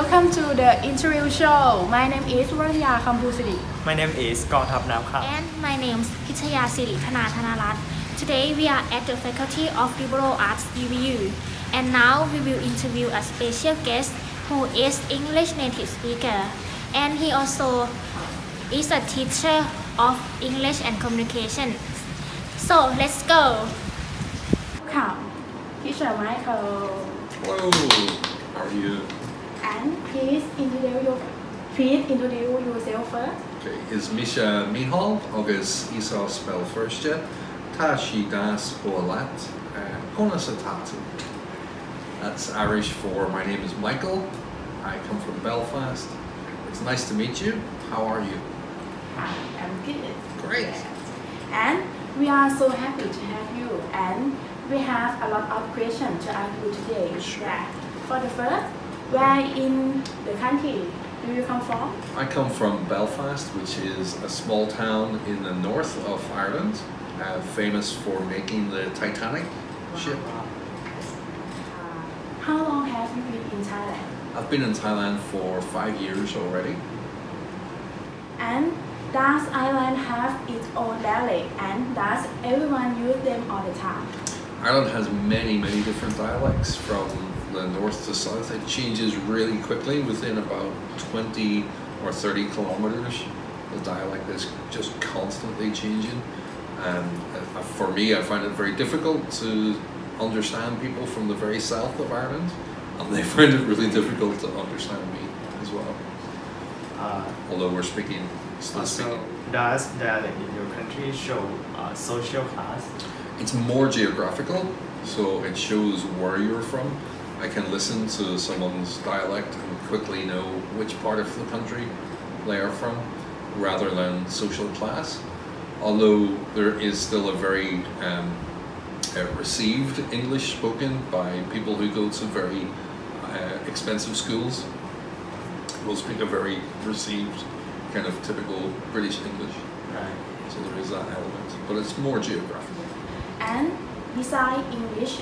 Welcome to the interview show. My name is Varya Kampusiri. My name is Gongthap Namkha. And my name is Pichaya Siri Thanathanarat. Today we are at the Faculty of Liberal Arts BVU, and now we will interview a special guest who is English native speaker, and he also is a teacher of English and communication. So let's go. Welcome, Teacher Michael. Hello, how are you? And please introduce yourself first. Okay, is Misha Mihal, agus Esau spell first yet? Tashi das boalat, konasatatu. That's Irish for my name is Michael. I come from Belfast. It's nice to meet you. How are you? I'm good. Great. Yes. And we are so happy to have you. And we have a lot of questions to ask you today. Sure. Yeah. For the first, where in the country do you come from? I come from Belfast, which is a small town in the north of Ireland, famous for making the Titanic ship. How long have you been in Thailand? I've been in Thailand for 5 years already. And does Ireland have its own dialect, and does everyone use them all the time? Ireland has many different dialects from the north to south. It changes really quickly within about 20 or 30 kilometers. The dialect is just constantly changing. And for me, I find it very difficult to understand people from the very south of Ireland, and they find it really difficult to understand me as well. Although we're still speaking. Does dialect in your country show social class? It's more geographical, so it shows where you're from. I can listen to someone's dialect and quickly know which part of the country they are from, rather than social class. Although there is still a very received English spoken by people who go to very expensive schools. Will speak a very received kind of typical British English. Right. So there is that element, but it's more geographical. And besides English,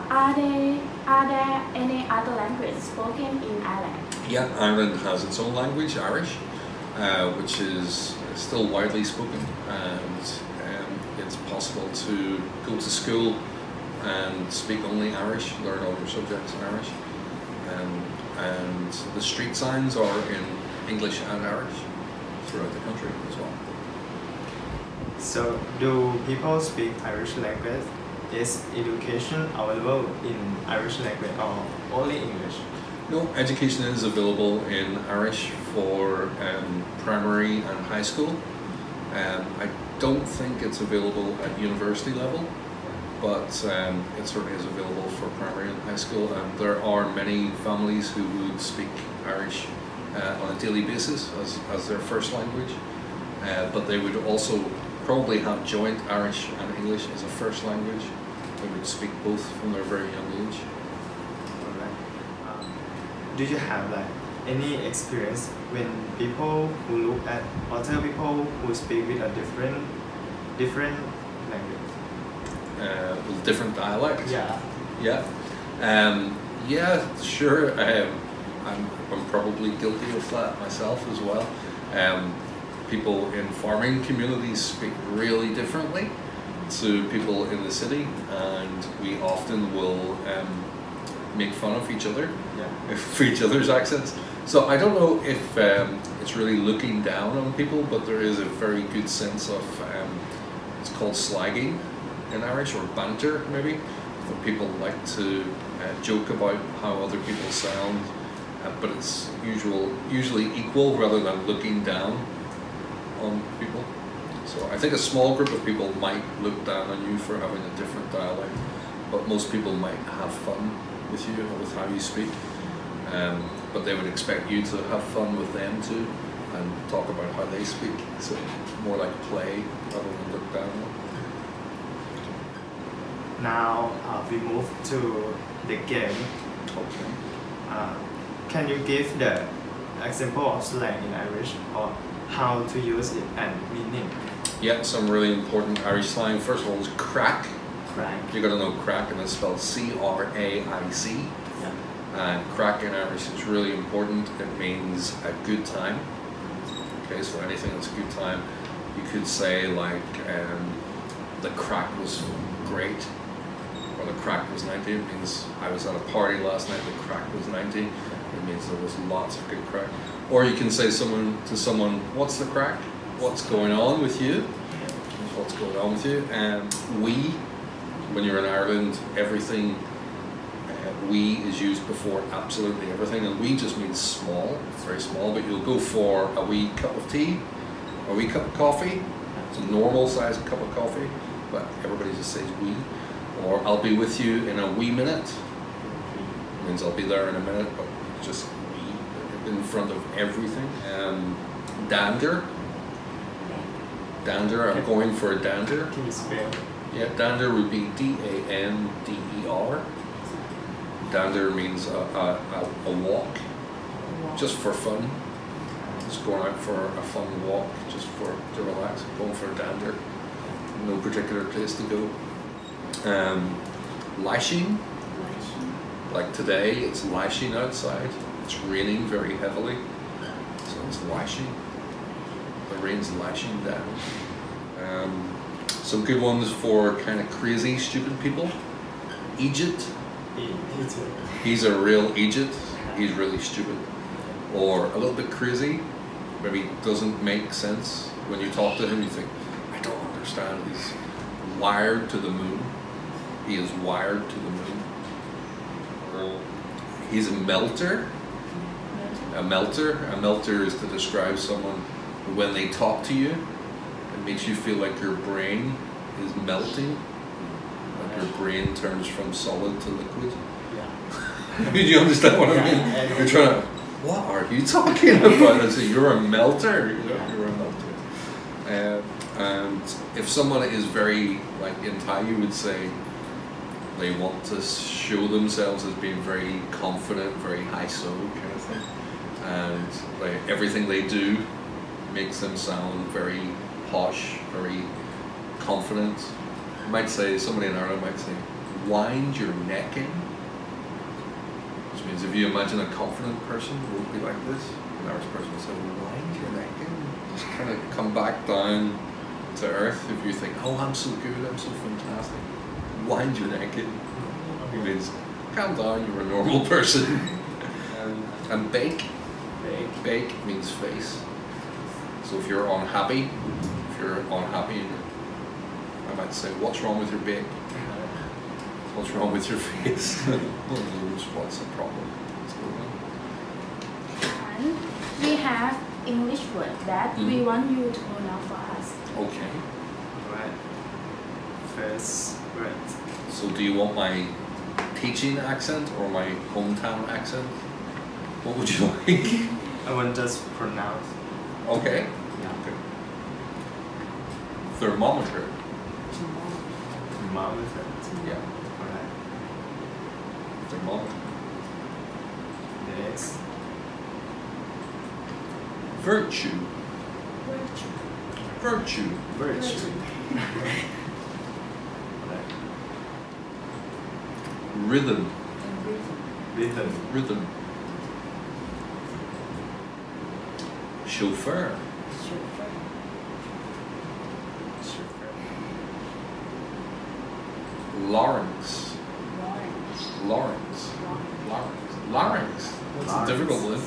are there any other language spoken in Ireland? Yeah, Ireland has its own language, Irish, which is still widely spoken, and it's possible to go to school and speak only Irish, learn all your subjects in Irish, and the street signs are in English and Irish throughout the country as well. So, do people speak Irish language? Is education available in Irish language or only English? No, education is available in Irish for primary and high school. I don't think it's available at university level, but it certainly is available for primary and high school. And there are many families who would speak Irish on a daily basis as their first language, but they would also probably have joint Irish and English as a first language. They would speak both from their very young age. Alright. Do you have any experience when people who look at other people who speak with a different language? With different dialects? Yeah. Yeah. Yeah, sure. I'm probably guilty of that myself as well. People in farming communities speak really differently to people in the city, and we often will make fun of each other, for each other's accents. So I don't know if it's really looking down on people, but there is a very good sense of, it's called slagging in Irish, or banter maybe, where people like to joke about how other people sound, but it's usually equal rather than looking down on people. So I think a small group of people might look down on you for having a different dialect, but most people might have fun with you or with how you speak. But they would expect you to have fun with them too and talk about how they speak. So more like play rather than look down on. Now we move to the game. Okay. Can you give the example of slang in Irish, or how to use it and meaning? Yeah, some really important Irish slang. First of all is crack. Crack. You gotta know crack, and it's spelled C-R-A-I-C. Yeah. And crack in Irish is really important. It means a good time. Okay, so anything that's a good time. You could say like the crack was great, or the crack was 90. It means I was at a party last night, the crack was 90. It means there was lots of good crack. Or you can say to someone, what's the crack? What's going on with you? What's going on with you? And when you're in Ireland, everything, we is used before absolutely everything, and we just means small, very small, but you'll go for a wee cup of tea, a wee cup of coffee. It's a normal sized cup of coffee, but everybody just says we. Or I'll be with you in a wee minute. It means I'll be there in a minute, but just we in front of everything. Dander. Dander, I'm going for a dander. Can you spell? Yeah, dander would be D-A-N-D-E-R. Dander means a walk, just for fun. Just going out for a fun walk, just to relax, going for a dander. No particular place to go. Lashing. Like today, it's lashing outside. It's raining very heavily, so it's lashing. The rain's lashing down. Some good ones for kind of crazy, stupid people. Egypt. He's a real Egypt. He's really stupid. Or a little bit crazy. Maybe doesn't make sense. When you talk to him, you think, I don't understand. He's wired to the moon. He is wired to the moon. Or he's a melter. A melter is to describe someone who, when they talk to you, it makes you feel like your brain is melting, like your brain turns from solid to liquid. Yeah. Do you understand what I mean? You're trying to, what are you talking about? I say, you're a melter. You're a melter. And if someone is very, like in Thai, you would say, they want to show themselves as being very confident, very high-so kind of thing. And like, everything they do makes them sound very posh, very confident. You might say, somebody in Ireland might say, wind your neck in. Which means if you imagine a confident person, it won't be like this. An Irish person will say, wind your neck in. Just kind of come back down to earth. If you think, oh, I'm so good, I'm so fantastic. Wind your neck in. It means, calm down, you're a normal person. And bake. Bake means face. So if you're unhappy, I might say, what's wrong with your bake? What's wrong with your face? What's the problem? What's going on? And we have English word that we want you to pronounce for us. Okay. Right. First word. So do you want my teaching accent or my hometown accent? What would you like? I want just pronounce. Okay. Yeah. Okay. Thermometer. Thermometer. Yeah. Alright. Thermometer. Next. Virtue. Virtue. Virtue. Alright. Rhythm. Rhythm. Rhythm. Chauffeur. Larynx. Larynx. That's a difficult one.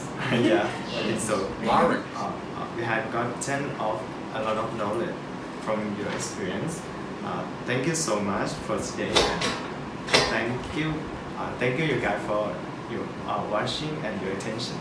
Yeah, it's so. Larynx. We have gotten a lot of knowledge from your experience. Thank you so much for today. Thank you you guys for your watching and your attention.